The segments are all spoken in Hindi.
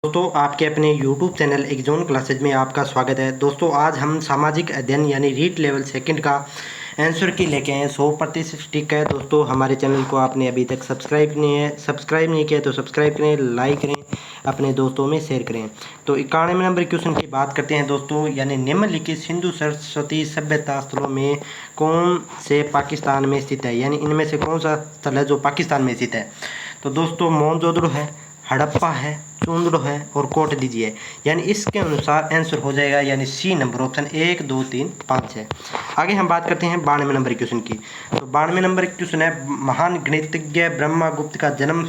दोस्तों आपके अपने YouTube चैनल एग्जॉन क्लासेज में आपका स्वागत है। दोस्तों आज हम सामाजिक अध्ययन यानी रीट लेवल सेकंड का आंसर की लेके आए 100% स्टिक है। दोस्तों हमारे चैनल को आपने अभी तक सब्सक्राइब नहीं किया तो सब्सक्राइब करें, लाइक करें, अपने दोस्तों में शेयर करें। तो 91 नंबर क्वेश्चन की बात करते हैं दोस्तों, यानी निम्नलिखित सिंधु सरस्वती सभ्यता स्थलों में कौन से पाकिस्तान में स्थित है, यानी इनमें से कौन सा स्थल है जो पाकिस्तान में स्थित है। तो दोस्तों मोहनजोदड़ो है, हड़प्पा है, चूंदड़ो है और कोट दीजिए, यानी इसके अनुसार आंसर हो जाएगा यानी सी नंबर ऑप्शन 1 2 3 5 है। आगे हम बात करते हैं 92 नंबर क्वेश्चन की। तो 92 नंबर क्वेश्चन है, महान गणितज्ञ ब्रह्मगुप्त का जन्म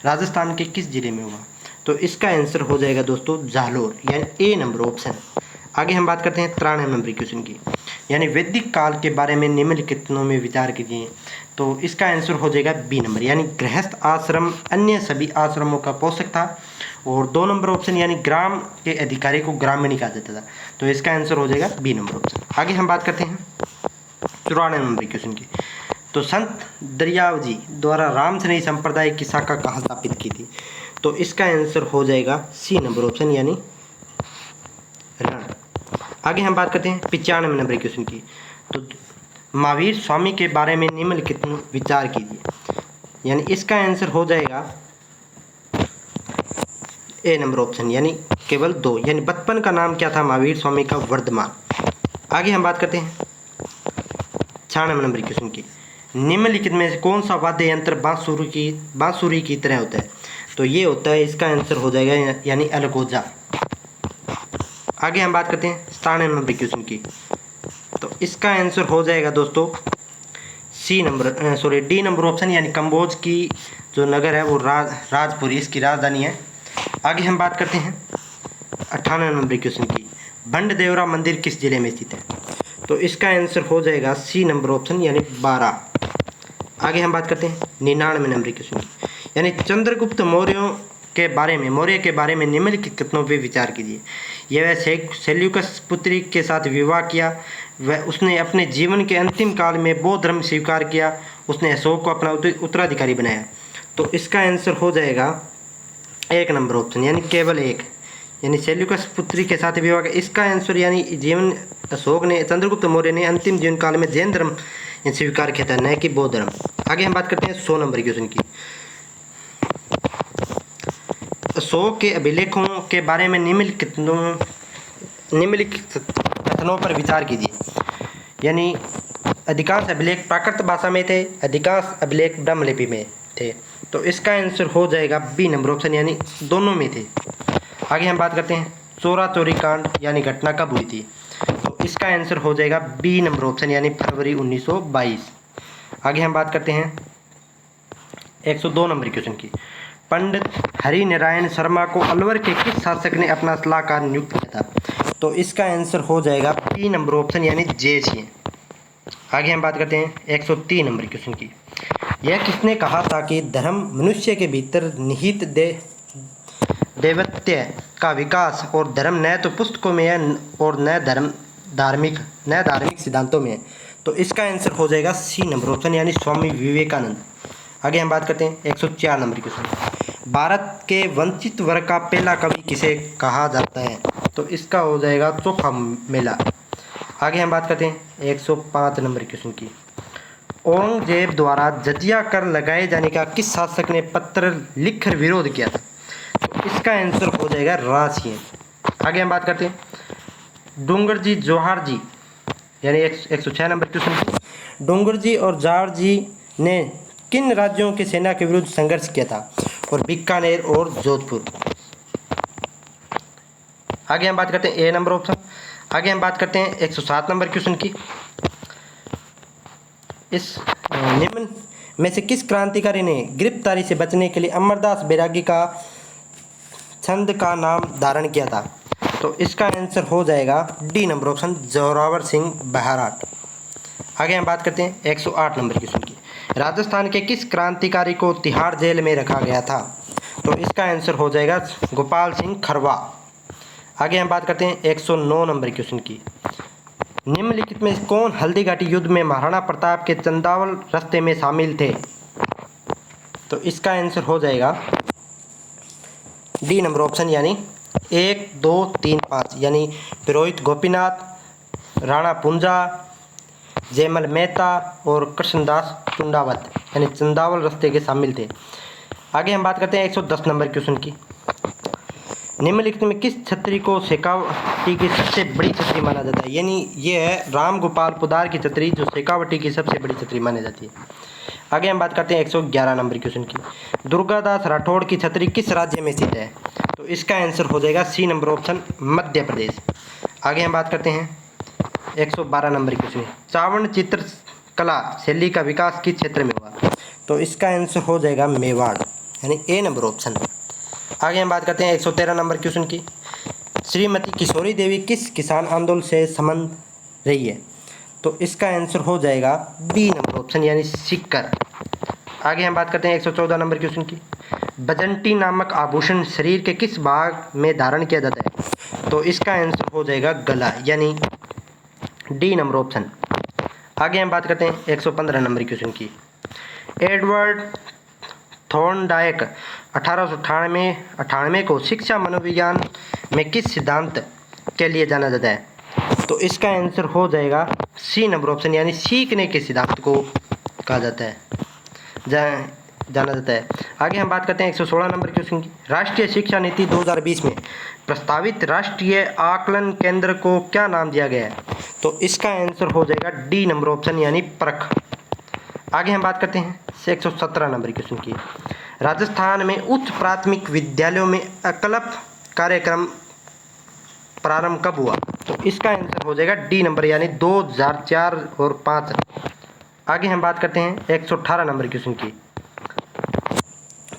राजस्थान के किस जिले में हुआ। तो इसका आंसर हो जाएगा दोस्तों जालोर, यानी ए नंबर ऑप्शन। आगे हम बात करते हैं 93 नंबर क्वेश्चन की, यानी वैदिक काल के बारे में निम्नलिखितों में विचार कीजिए। तो इसका आंसर हो जाएगा बी नंबर, यानी गृहस्थ आश्रम अन्य सभी आश्रमों का पोषक था। और 2 नंबर ऑप्शन यानी ग्राम के अधिकारी को ग्रामीण कहा जाता था। तो इसका आंसर हो जाएगा बी नंबर ऑप्शन। आगे हम बात करते हैं 94 नंबर क्वेश्चन की। तो संत दरियाव जी द्वारा रामसनेही संप्रदाय की शाखा कहाँ स्थापित की थी। तो इसका आंसर हो जाएगा सी नंबर ऑप्शन, यानी रण। आगे हम बात करते हैं 95 नंबर क्वेश्चन की। तो महावीर स्वामी के बारे में निम्नलिखित विचार कीजिए, यानी इसका आंसर हो जाएगा ए नंबर ऑप्शन, यानी केवल 2, यानी बचपन का नाम क्या था महावीर स्वामी का, वर्धमान। आगे हम बात करते हैं 96 नंबर क्वेश्चन की। निम्नलिखित में से कौन सा वाद्य यंत्र बांसुरी की तरह होता है। तो ये होता है, इसका आंसर हो जाएगा यानी अलगोजा। आगे हम बात करते हैं 97 नंबर क्वेश्चन की। तो इसका आंसर हो जाएगा दोस्तों डी नंबर ऑप्शन, यानी कंबोज की जो नगर है वो राजपुरी इसकी राजधानी है। आगे हम बात करते हैं 98 नंबर क्वेश्चन की। बंडदेवरा मंदिर किस जिले में स्थित है। तो इसका आंसर हो जाएगा सी नंबर ऑप्शन, यानी 12। आगे हम बात करते हैं 99 नंबर क्वेश्चन की, यानी चंद्रगुप्त मौर्य के बारे में निम्नलिखित कथनों पर विचार कीजिए। यह सेल्यूकस पुत्री के साथ विवाह किया, वह उसने अपने जीवन के अंतिम काल में बौद्ध धर्म स्वीकार किया, उसने अशोक को अपना उत्तराधिकारी बनाया। तो इसका आंसर हो जाएगा 1 नंबर ऑप्शन, यानी केवल 1, यानी सेल्यूकस पुत्री के साथ विवाह। इसका आंसर यानी जीवन अशोक ने चंद्रगुप्त मौर्य ने अंतिम जीवन काल में जैन धर्म स्वीकार किया था, न कि बौद्ध धर्म। आगे हम बात करते हैं 100 नंबर क्वेश्चन की। अशोक के अभिलेखों के बारे में निम्नलिखित कथनों पर विचार कीजिए, यानी अधिकांश अभिलेख प्राकृत भाषा में थे, अधिकांश अभिलेख ब्रह्मलिपि में थे। तो इसका आंसर हो जाएगा बी नंबर ऑप्शन, यानी दोनों में थे। आगे हम बात करते हैं चोरा चोरी कांड, यानी घटना कब हुई थी। तो इसका आंसर हो जाएगा बी नंबर ऑप्शन, यानी फरवरी 1922। आगे हम बात करते हैं 102 नंबर क्वेश्चन की। पंडित हरिनारायण शर्मा को अलवर के किस शासक ने अपना सलाहकार नियुक्त किया था। तो इसका आंसर हो जाएगा बी नंबर ऑप्शन, यानी जयसिंह। आगे हम बात करते हैं 103 नंबर क्वेश्चन की। यह किसने कहा था कि धर्म मनुष्य के भीतर निहित दैवत्य का विकास और धर्म न तो पुस्तकों में है और न धार्मिक सिद्धांतों में है। तो इसका आंसर हो जाएगा सी नंबर ऑप्शन, यानी स्वामी विवेकानंद। आगे हम बात करते हैं 104 नंबर क्वेश्चन। भारत के वंचित वर्ग का पहला कवि किसे कहा जाता है। तो इसका हो जाएगा चोखा मेला। आगे हम बात करते हैं 105 नंबर क्वेश्चन की। औरंगजेब द्वारा जजिया कर लगाए जाने का किस शासक ने पत्र लिखकर विरोध किया था। तो इसका आंसर हो जाएगा राजसिंह। आगे हम बात करते हैं डोंगर जी जवाहर जी, यानी 106 नंबर क्वेश्चन की। डोंगर जी और जवाहर जी ने किन राज्यों की सेना के विरुद्ध संघर्ष किया था। और बीकानेर और जोधपुर। आगे हम बात करते हैं ए नंबर ऑप्शन। आगे हम बात करते हैं 107 नंबर क्वेश्चन की। इस निम्न में से किस क्रांतिकारी ने गिरफ्तारी से बचने के लिए अमरदास बैरागी का छंद का नाम धारण किया था। तो इसका आंसर हो जाएगा D number option, Zorawar Singh बहराट। आगे हम बात करते हैं 108 नंबर क्वेश्चन की। राजस्थान के किस क्रांतिकारी को तिहाड़ जेल में रखा गया था। तो इसका आंसर हो जाएगा गोपाल सिंह खरवा। आगे हम बात करते हैं 109 नंबर क्वेश्चन की। निम्नलिखित में कौन हल्दी घाटी युद्ध में महाराणा प्रताप के चंदावल रास्ते में शामिल थे। तो इसका आंसर हो जाएगा डी नंबर ऑप्शन यानी 1 2 3 5 यानी पुरोहित गोपीनाथ, राणा पुंजा, जयमल मेहता और कृष्णदास चुंडावत यानी चंदावल रस्ते के शामिल थे। आगे हम बात करते हैं 110 नंबर क्वेश्चन की। निम्नलिखित में किस छतरी को शेखावटी की सबसे बड़ी छतरी माना जाता है? यानी ये है राम गोपाल पोदार की छतरी जो शेखावटी की सबसे बड़ी छतरी मानी जाती है। आगे हम बात करते हैं 111 नंबर क्वेश्चन की। दुर्गादास राठौड़ की छतरी किस राज्य में स्थित है? तो इसका आंसर हो जाएगा सी नंबर ऑप्शन मध्य प्रदेश। आगे हम बात करते हैं 112 नंबर क्वेश्चन। चावर्ण चित्र कला शैली का विकास किस क्षेत्र में हुआ? तो इसका आंसर हो जाएगा मेवाड़ यानी ए नंबर ऑप्शन। आगे हम बात करते हैं 113 नंबर क्वेश्चन की। श्रीमती किशोरी देवी किस किसान आंदोलन से संबंध रही है? तो इसका आंसर हो जाएगा बी नंबर ऑप्शन यानी सीकर। आगे हम बात करते हैं 114 नंबर क्वेश्चन की। बजंटी नामक आभूषण शरीर के किस भाग में धारण किया जाता है? तो इसका आंसर हो जाएगा गला यानी डी नंबर ऑप्शन। आगे हम बात करते हैं 115 नंबर क्वेश्चन की। एडवर्ड थॉर्नडाइक 1898 को शिक्षा मनोविज्ञान में किस सिद्धांत के लिए जाना जाता है? तो इसका आंसर हो जाएगा सी नंबर ऑप्शन यानी सीखने के सिद्धांत को कहा जाता है जाना जाता है। आगे हम बात करते हैं 116 नंबर क्वेश्चन की। राष्ट्रीय शिक्षा नीति 2020 में प्रस्तावित राष्ट्रीय आकलन केंद्र को क्या नाम दिया गया है? तो इसका आंसर हो जाएगा डी नंबर ऑप्शन यानी परख। आगे हम बात करते हैं 117 नंबर क्वेश्चन की। राजस्थान में उच्च प्राथमिक विद्यालयों में एकलव्य कार्यक्रम प्रारंभ कब हुआ? तो इसका आंसर हो जाएगा डी नंबर यानी 2004 और 5। आगे हम बात करते हैं 118 नंबर क्वेश्चन की।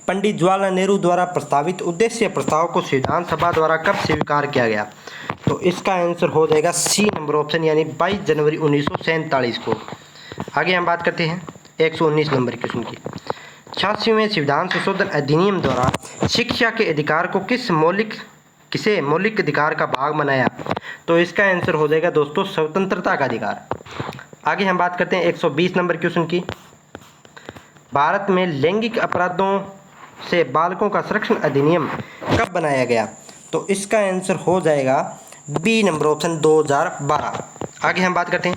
पंडित जवाहरलाल नेहरू द्वारा प्रस्तावित उद्देश्य प्रस्ताव को संविधान सभा द्वारा कब स्वीकार किया गया? तो इसका आंसर हो जाएगा सी नंबर ऑप्शन यानी 22 जनवरी 1947 को। आगे हम बात करते हैं 119 नंबर क्वेश्चन की। 86वें संविधान संशोधन अधिनियम द्वारा शिक्षा के अधिकार को किसे मौलिक अधिकार का भाग बनाया? तो इसका आंसर हो जाएगा दोस्तों स्वतंत्रता का अधिकार। आगे हम बात करते हैं 120 नंबर क्वेश्चन की। भारत में लैंगिक अपराधों से बालकों का संरक्षण अधिनियम कब बनाया गया? तो इसका आंसर हो जाएगा बी नंबर ऑप्शन 2012। आगे हम बात करते हैं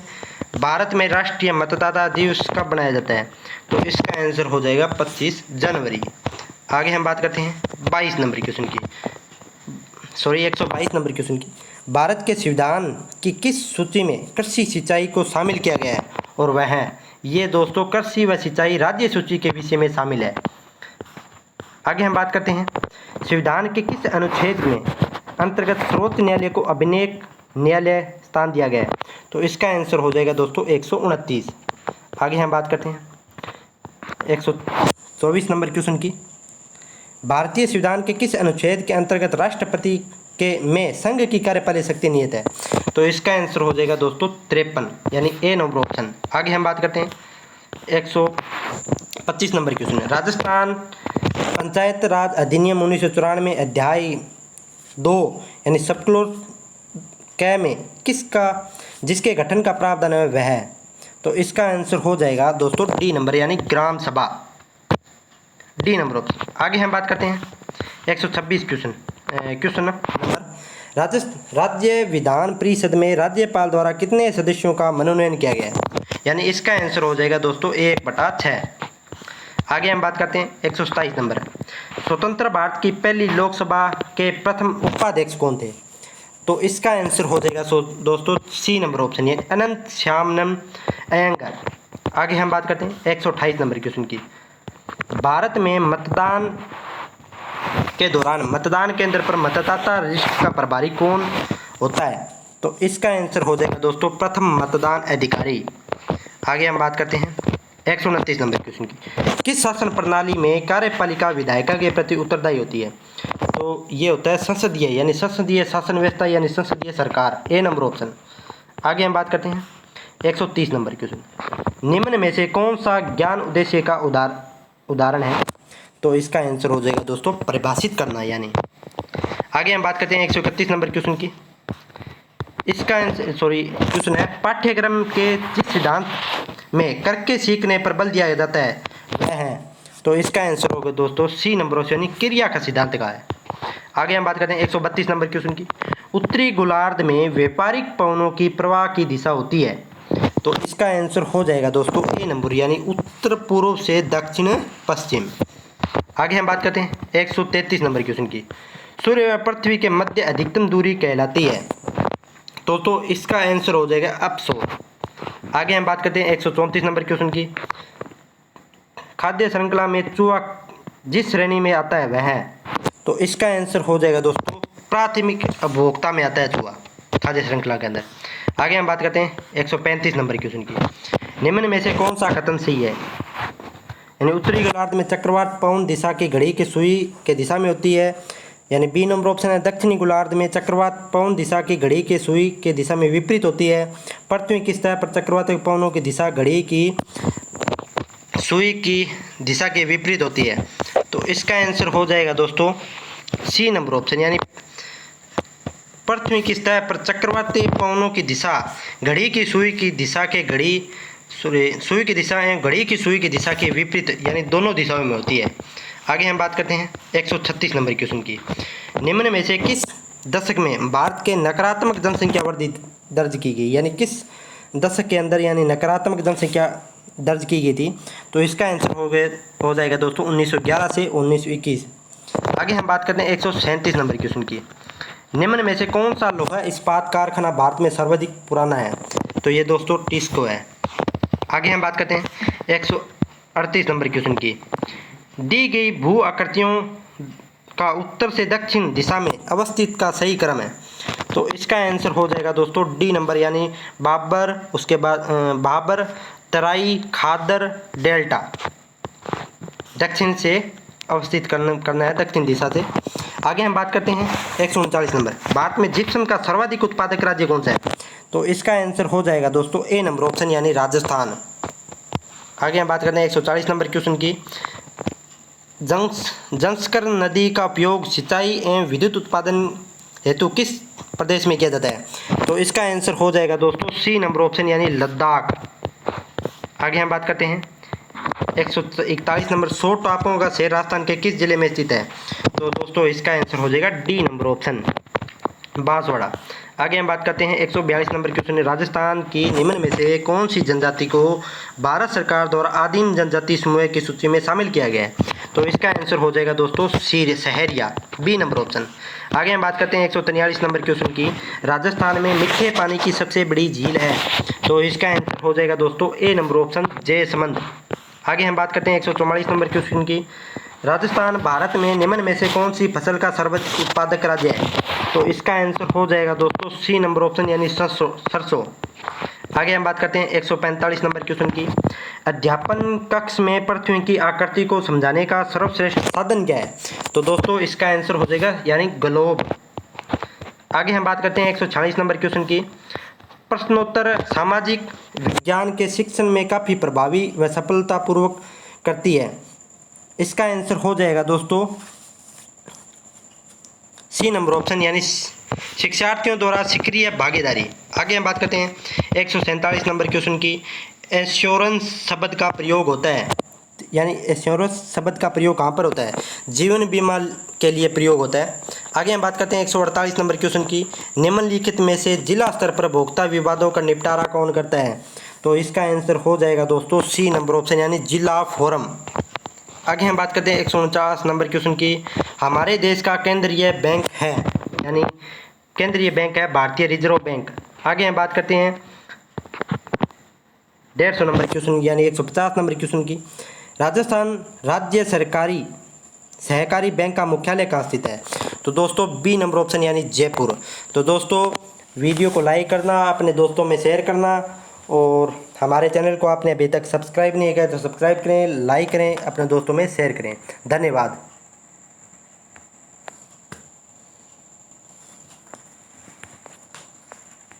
भारत में राष्ट्रीय मतदाता दिवस कब बनाया जाता है? तो इसका आंसर हो जाएगा 25 जनवरी। आगे हम बात करते हैं 122 नंबर क्वेश्चन की। भारत के संविधान की किस सूची में कृषि सिंचाई को शामिल किया गया है? और वह है ये दोस्तों कृषि व सिंचाई राज्य सूची के विषय में शामिल है। आगे हम बात करते हैं संविधान के किस अनुच्छेद में अंतर्गत सर्वोच्च न्यायालय को अभिन्न न्यायालय स्थान दिया गया है? तो इसका आंसर हो जाएगा दोस्तों 129। आगे हम बात करते हैं 124 नंबर क्वेश्चन की। भारतीय संविधान के किस अनुच्छेद के अंतर्गत राष्ट्रपति के में संघ की कार्यपालक शक्ति निहित है? तो इसका आंसर हो जाएगा दोस्तों 53 यानी ए नंबर ऑप्शन। आगे हम बात करते हैं 125 नंबर क्वेश्चन है। राजस्थान पंचायत राज अधिनियम 1994 में अध्याय 2 यानी सबक्लोज क में जिसके गठन का प्रावधान है वह है? तो इसका आंसर हो जाएगा दोस्तों डी नंबर यानी ग्राम सभा, डी नंबर ऑप्शन। आगे हम बात करते हैं 126 क्वेश्चन नंबर। राज्य विधान परिषद में राज्यपाल द्वारा कितने सदस्यों का मनोनयन किया गया है? यानी इसका आंसर हो जाएगा दोस्तों 1/6। आगे हम बात करते हैं 127 नंबर। स्वतंत्र भारत की पहली लोकसभा के प्रथम उपाध्यक्ष कौन थे? तो इसका आंसर हो जाएगा दोस्तों सी नंबर ऑप्शन यानी अनंत श्यामनम अयंगर। आगे हम बात करते हैं 128 नंबर क्वेश्चन की। भारत में मतदान के दौरान मतदान केंद्र पर मतदाता रजिस्टर का प्रभारी कौन होता है? तो इसका आंसर हो जाएगा दोस्तों प्रथम मतदान अधिकारी। आगे हम बात करते हैं 129 नंबर क्वेश्चन की। किस शासन प्रणाली में कार्यपालिका विधायिका के प्रति उत्तरदायी होती है? तो ये होता है संसदीय यानी संसदीय शासन व्यवस्था यानी संसदीय सरकार, ए नंबर ऑप्शन। आगे हम बात करते हैं 130 नंबर क्वेश्चन। निम्न में से कौन सा ज्ञान उद्देश्य का उदाहरण है? तो इसका आंसर हो जाएगा दोस्तों परिभाषित करना यानी। आगे हम बात करते हैं 131 नंबर क्वेश्चन की। इसका क्वेश्चन है पाठ्यक्रम के जिस सिद्धांत में करके सीखने पर बल दिया जाता है वह है? तो इसका आंसर होगा दोस्तों सी नंबर ऑप्शन यानी क्रिया का सिद्धांत का है। आगे हम बात करते हैं 132 नंबर क्वेश्चन की। उत्तरी गोलार्ध में व्यापारिक पवनों की प्रवाह की दिशा होती है। तो इसका आंसर हो जाएगा दोस्तों ए नंबर, यानी उत्तर पूर्व से दक्षिण पश्चिम। आगे हम बात करते हैं 133 नंबर क्वेश्चन की। सूर्य व पृथ्वी के मध्य अधिकतम दूरी कहलाती है। तो इसका आंसर हो जाएगा अप-सौर। आगे हम बात करते हैं 134 नंबर क्वेश्चन की। खाद्य श्रृंखला में चूहा जिस श्रेणी में आता है वह है। तो इसका आंसर हो जाएगा दोस्तों प्राथमिक उपभोक्ता में आता है चूहा खाद्य श्रृंखला के अंदर। आगे हम बात करते हैं 135 नंबर क्वेश्चन की। निम्न में से कौन सा कथन सही है? यानी उत्तरी गोलार्ध में चक्रवात पवन दिशा की घड़ी की सुई के दिशा में होती है, यानी बी नंबर ऑप्शन है। दक्षिणी गोलार्ध में चक्रवात पवन दिशा की घड़ी के सुई के दिशा में विपरीत होती है। पृथ्वी की सतह पर चक्रवाती पवनों की दिशा घड़ी की सुई की दिशा के विपरीत होती है। तो इसका आंसर हो जाएगा दोस्तों सी नंबर ऑप्शन, यानी पृथ्वी की सतह पर चक्रवाती पवनों की दिशा घड़ी की सुई की दिशा के सुई की दिशा है घड़ी की सुई की दिशा के विपरीत, यानी दोनों दिशाओं में होती है। आगे हम बात करते हैं 136 नंबर क्वेश्चन की। निम्न में से किस दशक में भारत के नकारात्मक जनसंख्या वृद्धि दर्ज की गई? यानी किस दशक के अंदर यानी नकारात्मक जनसंख्या दर्ज की गई थी? तो इसका आंसर हो जाएगा दोस्तों 1911 से 1921। आगे हम बात करते हैं 137 नंबर क्वेश्चन की। निम्न में से कौन सा लोहा इस्पात कारखाना भारत में सर्वाधिक पुराना है? तो ये दोस्तों टिस्को है। आगे हम बात करते हैं 138 नंबर क्वेश्चन की। दी गई भू आकृतियों का उत्तर से दक्षिण दिशा में अवस्थित का सही क्रम है। तो इसका आंसर हो जाएगा दोस्तों डी नंबर, यानी बाबर, उसके बाद बाबर, तराई, खादर, डेल्टा। दक्षिण से अवस्थित करना है, दक्षिण दिशा से। आगे हम बात करते हैं 139 नंबर। भारत में जिप्सम का सर्वाधिक उत्पादक राज्य कौन सा है? तो इसका आंसर हो जाएगा दोस्तों ए नंबर ऑप्शन, यानी राजस्थान। आगे हम बात करते हैं 140 नंबर क्वेश्चन की। जंस्कर नदी का उपयोग सिंचाई एवं विद्युत उत्पादन हेतु किस प्रदेश में किया जाता है? तो इसका आंसर हो जाएगा दोस्तों सी नंबर ऑप्शन, यानी लद्दाख। आगे हम बात करते हैं 141 नंबर। 100 टापुओं का शहर राजस्थान के किस जिले में स्थित है? तो दोस्तों इसका आंसर हो जाएगा डी नंबर ऑप्शन, बांसवाड़ा। आगे हम बात करते हैं 142 नंबर क्वेश्चन। राजस्थान की निम्न में से कौन सी जनजाति को भारत सरकार द्वारा आदिम जनजाति समूह की सूची में शामिल किया गया है? तो इसका आंसर हो जाएगा दोस्तों सी सहरिया, बी नंबर ऑप्शन। आगे हम बात करते हैं 143 नंबर क्वेश्चन की। राजस्थान में मीठे पानी की सबसे बड़ी झील है। तो इसका आंसर हो जाएगा दोस्तों ए नंबर ऑप्शन, जयसमंद। आगे हम बात करते हैं 144 नंबर क्वेश्चन की। राजस्थान भारत में निम्न में से कौन सी फसल का सर्वाधिक उत्पादक राज्य है? तो इसका आंसर हो जाएगा दोस्तों सी नंबर ऑप्शन, यानी सरसों। आगे हम बात करते हैं 145 नंबर क्वेश्चन की। अध्यापन कक्ष में पृथ्वी की आकृति को समझाने का सर्वश्रेष्ठ साधन क्या है? तो दोस्तों इसका आंसर हो जाएगा यानी ग्लोब। आगे हम बात करते हैं 146 नंबर क्वेश्चन की। प्रश्नोत्तर सामाजिक विज्ञान के शिक्षण में काफ़ी प्रभावी व सफलतापूर्वक करती है। इसका आंसर हो जाएगा दोस्तों सी नंबर ऑप्शन, यानी शिक्षार्थियों द्वारा सक्रिय भागीदारी। आगे हम बात करते हैं 147 नंबर क्वेश्चन की। एश्योरेंस शब्द का प्रयोग होता है, यानी एश्योरेंस शब्द का प्रयोग कहाँ पर होता है? जीवन बीमा के लिए प्रयोग होता है। आगे हम बात करते हैं 148 नंबर क्वेश्चन की। निम्नलिखित में से जिला स्तर पर भोक्ता विवादों का निपटारा कौन करता है? तो इसका आंसर हो जाएगा दोस्तों सी नंबर ऑप्शन, यानी जिला फोरम। आगे हम बात करते हैं 149 नंबर क्वेश्चन की। हमारे देश का केंद्रीय बैंक है, यानी केंद्रीय बैंक है भारतीय रिजर्व बैंक। आगे हम बात करते हैं 150 नंबर क्वेश्चन, यानी 150 नंबर क्वेश्चन की। राजस्थान राज्य सरकारी सहकारी बैंक का मुख्यालय कहाँ स्थित है? तो दोस्तों बी नंबर ऑप्शन, यानी जयपुर। तो दोस्तों वीडियो को लाइक करना, अपने दोस्तों में शेयर करना, और हमारे चैनल को आपने अभी तक सब्सक्राइब नहीं किया तो सब्सक्राइब करें, लाइक करें, अपने दोस्तों में शेयर करें। धन्यवाद।